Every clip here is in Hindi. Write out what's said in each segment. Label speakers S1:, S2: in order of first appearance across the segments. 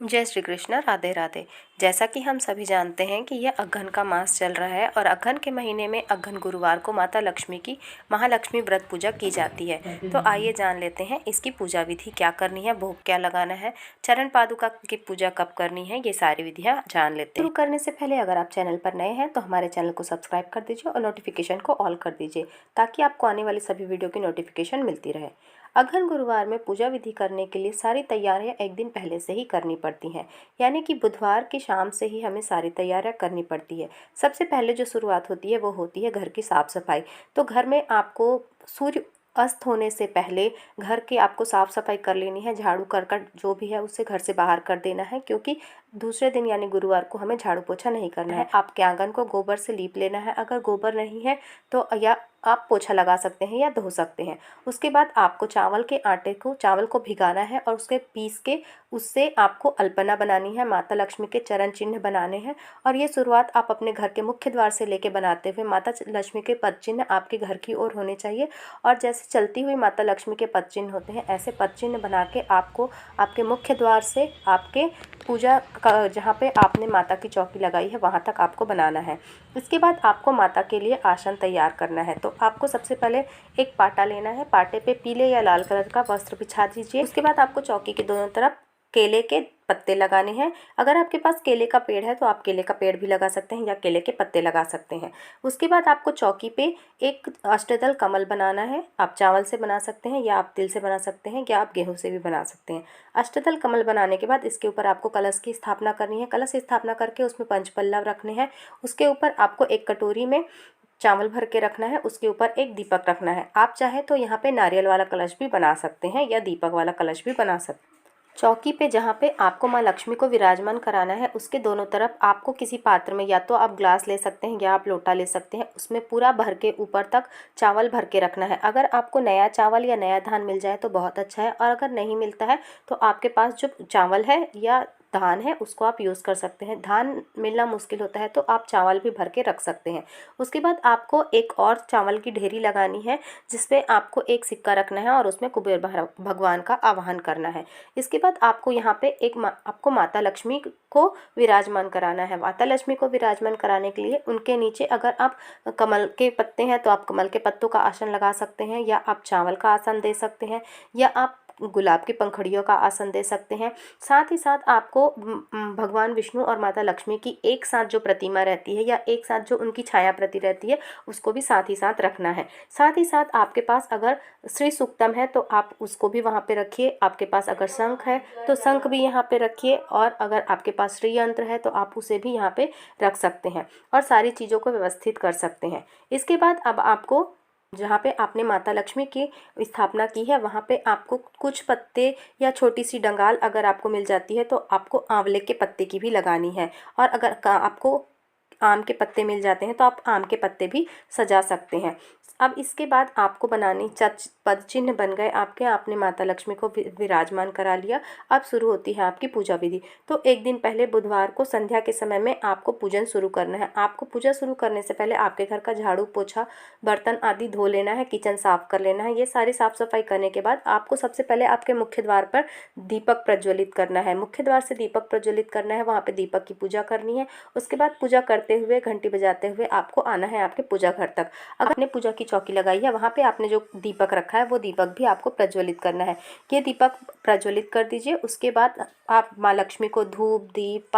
S1: जय श्री कृष्ण। राधे राधे। जैसा कि हम सभी जानते हैं कि यह अगहन का मास चल रहा है और अगहन के महीने में अगहन गुरुवार को माता लक्ष्मी की महालक्ष्मी व्रत पूजा की जाती है। तो आइए जान लेते हैं इसकी पूजा विधि क्या करनी है, भोग क्या लगाना है, चरण पादुका की पूजा कब करनी है, ये सारी विधियाँ जान लेते हैं। शुरू करने से पहले अगर आप चैनल पर नए हैं तो हमारे चैनल को सब्सक्राइब कर दीजिए और नोटिफिकेशन को ऑल कर दीजिए ताकि आपको आने वाली सभी वीडियो की नोटिफिकेशन मिलती रहे। अगहन गुरुवार में पूजा विधि करने के लिए सारी तैयारियां एक दिन पहले से ही करनी पड़ती हैं, यानी कि बुधवार की शाम से ही हमें सारी तैयारियां करनी पड़ती है। सबसे पहले जो शुरुआत होती है वो होती है घर की साफ़ सफाई। तो घर में आपको सूर्य अस्त होने से पहले घर की आपको साफ़ सफाई कर लेनी है। झाड़ू करकट जो भी है उसे घर से बाहर कर देना है, क्योंकि दूसरे दिन यानी गुरुवार को हमें झाड़ू पोछा नहीं करना है। आपके आंगन को गोबर से लीप लेना है। अगर गोबर नहीं है तो या आप पोछा लगा सकते हैं या धो सकते हैं। उसके बाद आपको चावल को भिगाना है और उसके पीस के उससे आपको अल्पना बनानी है, माता लक्ष्मी के चरण चिन्ह बनाने हैं। और ये शुरुआत आप अपने घर के मुख्य द्वार से लेके बनाते हुए माता लक्ष्मी के पद चिन्ह आपके घर की ओर होने चाहिए। और जैसे चलती हुई माता लक्ष्मी के पद चिन्ह होते हैं, ऐसे पद चिन्ह बना के आपको आपके मुख्य द्वार से आपके पूजा का जहाँ पे आपने माता की चौकी लगाई है वहाँ तक आपको बनाना है। इसके बाद आपको माता के लिए आसन तैयार करना है। तो आपको सबसे पहले एक पाटा लेना है। पाटे पे पीले या लाल कलर का वस्त्र बिछा दीजिए। उसके बाद आपको चौकी के दोनों तरफ केले के पत्ते लगाने हैं। अगर आपके पास केले का पेड़ है तो आप केले का पेड़ भी लगा सकते हैं या केले के पत्ते लगा सकते हैं। उसके बाद आपको चौकी पे एक अष्टदल कमल बनाना है। आप चावल से बना सकते हैं या आप तिल से बना सकते हैं या आप गेहूं से भी बना सकते हैं। अष्टदल कमल बनाने के बाद इसके ऊपर आपको कलश की स्थापना करनी है। कलश की स्थापना करके उसमें पंचपल्लव रखने हैं। उसके ऊपर आपको एक कटोरी में चावल भर के रखना है। उसके ऊपर एक दीपक रखना है। आप चाहे तो यहाँ पे नारियल वाला कलश भी बना सकते हैं या दीपक वाला कलश भी बना सकते हैं। चौकी पे जहाँ पे आपको माँ लक्ष्मी को विराजमान कराना है उसके दोनों तरफ आपको किसी पात्र में या तो आप ग्लास ले सकते हैं या आप लोटा ले सकते हैं, उसमें पूरा भर के ऊपर तक चावल भर के रखना है। अगर आपको नया चावल या नया धान मिल जाए तो बहुत अच्छा है, और अगर नहीं मिलता है तो आपके पास जो चावल है या धान है उसको आप यूज़ कर सकते हैं। धान मिलना मुश्किल होता है तो आप चावल भी भर के रख सकते हैं। उसके बाद आपको एक और चावल की ढेरी लगानी है जिसपे आपको एक सिक्का रखना है और उसमें कुबेर भगवान का आवाहन करना है। इसके बाद आपको यहाँ पे आपको माता लक्ष्मी को विराजमान कराना है। माता लक्ष्मी को विराजमान कराने के लिए उनके नीचे अगर आप कमल के पत्ते हैं तो आप कमल के पत्तों का आसन लगा सकते हैं, या आप चावल का आसन दे सकते हैं, या आप गुलाब की पंखुड़ियों का आसन दे सकते हैं। साथ ही साथ आपको भगवान विष्णु और माता लक्ष्मी की एक साथ जो प्रतिमा रहती है या एक साथ जो उनकी छाया प्रति रहती है उसको भी साथ ही साथ रखना है। साथ ही साथ आपके पास अगर श्री सूक्तम है तो आप उसको भी वहाँ पे रखिए। आपके पास अगर शंख है तो शंख भी यहाँ पे रखिए, और अगर आपके पास श्री यंत्र है तो आप उसे भी यहाँ पे रख सकते हैं और सारी चीज़ों को व्यवस्थित कर सकते हैं। इसके बाद अब आपको जहाँ पे आपने माता लक्ष्मी की स्थापना की है वहाँ पे आपको कुछ पत्ते या छोटी सी डंगाल अगर आपको मिल जाती है तो आपको आंवले के पत्ते की भी लगानी है, और अगर आपको आम के पत्ते मिल जाते हैं तो आप आम के पत्ते भी सजा सकते हैं। अब इसके बाद आपको बनानी पद चिन्ह बन गए आपके, आपने माता लक्ष्मी को विराजमान करा लिया। अब शुरू होती है आपकी पूजा विधि। तो एक दिन पहले बुधवार को संध्या के समय में आपको पूजन शुरू करना है। आपको पूजा शुरू करने से पहले आपके घर का झाड़ू पोछा बर्तन आदि धो लेना है, किचन साफ कर लेना है। ये सारी साफ सफाई करने के बाद आपको सबसे पहले आपके मुख्य द्वार पर दीपक प्रज्वलित करना है। मुख्य द्वार से दीपक प्रज्वलित करना है, वहाँ पे दीपक की पूजा करनी है। उसके बाद पूजा करते हुए घंटी बजाते हुए आपको आना है आपके पूजा घर तक। अगर आपने पूजा की चौकी लगाई है वहाँ पे आपने जो दीपक रखा है वो दीपक भी आपको प्रज्वलित करना है। ये दीपक प्रज्वलित कर दीजिए। उसके बाद आप माँ लक्ष्मी को धूप, दीप,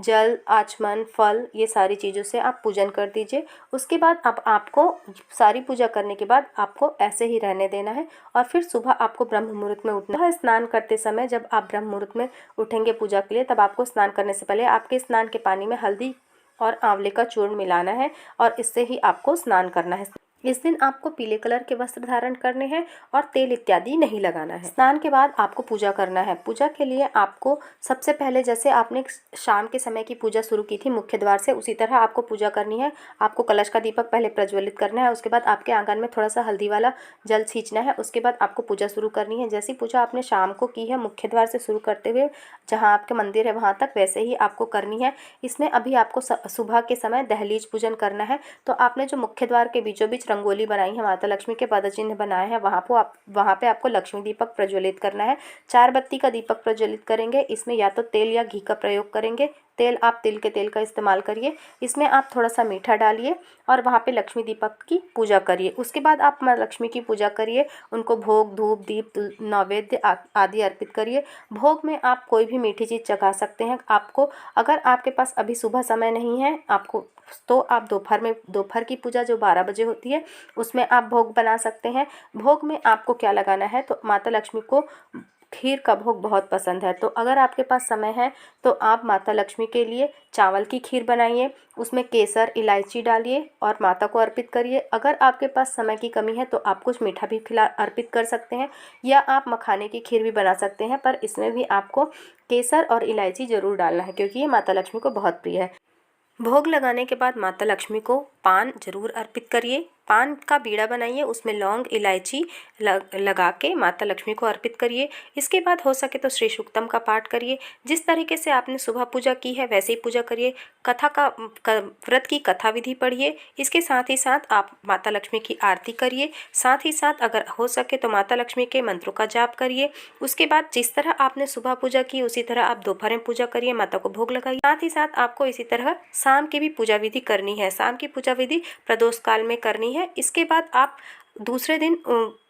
S1: जल, आचमन, फल, ये सारी चीज़ों से आप पूजन कर दीजिए। उसके बाद अब आपको सारी पूजा करने के बाद आपको ऐसे ही रहने देना है, और फिर सुबह आपको ब्रह्म मुहूर्त में उठना है। स्नान करते समय जब आप ब्रह्म मुहूर्त में उठेंगे पूजा के लिए तब आपको स्नान करने से पहले आपके स्नान के पानी में हल्दी और आंवले का चूर्ण मिलाना है और इससे ही आपको स्नान करना है। इस दिन आपको पीले कलर के वस्त्र धारण करने हैं और तेल इत्यादि नहीं लगाना है। स्नान के बाद आपको पूजा करना है। पूजा के लिए आपको सबसे पहले जैसे आपने शाम के समय की पूजा शुरू की थी मुख्य द्वार से, उसी तरह आपको पूजा करनी है। आपको कलश का दीपक पहले प्रज्वलित करना है। उसके बाद आपके आंगन में थोड़ा सा हल्दी वाला जल छींचना है। उसके बाद आपको पूजा शुरू करनी है। जैसी पूजा आपने शाम को की है मुख्य द्वार से शुरू करते हुए जहाँ आपके मंदिर है वहाँ तक, वैसे ही आपको करनी है। इसमें अभी आपको सुबह के समय दहलीज पूजन करना है। तो आपने जो मुख्य द्वार के बीचों बीच रंगोली बनाई है, माता लक्ष्मी के पद चिन्ह बनाए हैं, वहाँ पे आपको लक्ष्मी दीपक प्रज्वलित करना है। 4 बत्ती का दीपक प्रज्वलित करेंगे। इसमें या तो तेल या घी का प्रयोग करेंगे। आप तिल के तेल का इस्तेमाल करिए। इसमें आप थोड़ा सा मीठा डालिए और वहाँ पे लक्ष्मी दीपक की पूजा करिए। उसके बाद आप माँ लक्ष्मी की पूजा करिए, उनको भोग, धूप, दीप, नैवेद्य आदि अर्पित करिए। भोग में आप कोई भी मीठी चीज़ चखा सकते हैं। आपको अगर आपके पास अभी सुबह समय नहीं है आपको, तो आप दोपहर की पूजा जो 12 बजे होती है उसमें आप भोग बना सकते हैं। भोग में आपको क्या लगाना है, तो माता लक्ष्मी को खीर का भोग बहुत पसंद है, तो अगर आपके पास समय है तो आप माता लक्ष्मी के लिए चावल की खीर बनाइए, उसमें केसर, इलायची डालिए और माता को अर्पित करिए। अगर आपके पास समय की कमी है तो आप कुछ मीठा भी अर्पित कर सकते हैं, या आप मखाने की खीर भी बना सकते हैं, पर इसमें भी आपको केसर और इलायची ज़रूर डालना है क्योंकि ये माता लक्ष्मी को बहुत प्रिय है। भोग लगाने के बाद माता लक्ष्मी को पान जरूर अर्पित करिए। पान का बीड़ा बनाइए, उसमें लौंग, इलायची लगा के माता लक्ष्मी को अर्पित करिए। इसके बाद हो सके तो श्री सूक्तम का पाठ करिए। जिस तरीके से आपने सुबह पूजा की है वैसे ही पूजा करिए। व्रत की कथा विधि पढ़िए। इसके साथ ही साथ आप माता लक्ष्मी की आरती करिए। साथ ही साथ अगर हो सके तो माता लक्ष्मी के मंत्रों का जाप करिए। उसके बाद जिस तरह आपने सुबह पूजा की उसी तरह आप दोपहर में पूजा करिए, माता को भोग लगाइए। साथ ही साथ आपको इसी तरह शाम की भी पूजा विधि करनी है। शाम की पूजा विधि प्रदोष काल में करनी है। इसके बाद आप दूसरे दिन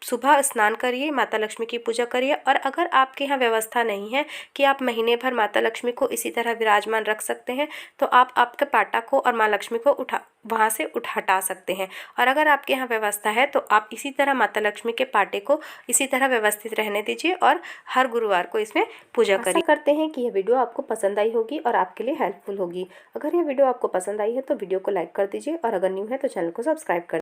S1: सुबह स्नान करिए, माता लक्ष्मी की पूजा करिए। और अगर आपके यहाँ व्यवस्था नहीं है कि आप महीने भर माता लक्ष्मी को इसी तरह विराजमान रख सकते हैं, तो आप आपके पाटा को और माँ लक्ष्मी को वहाँ से हटा सकते हैं। और अगर आपके यहाँ व्यवस्था है तो आप इसी तरह माता लक्ष्मी के पाटे को इसी तरह व्यवस्थित रहने दीजिए और हर गुरुवार को इसमें पूजा करिए। आशा करते हैं कि यह वीडियो आपको पसंद आई होगी और आपके लिए हेल्पफुल होगी। अगर यह वीडियो आपको पसंद आई है तो वीडियो को लाइक कर दीजिए और अगर न्यू है तो चैनल को सब्सक्राइब कर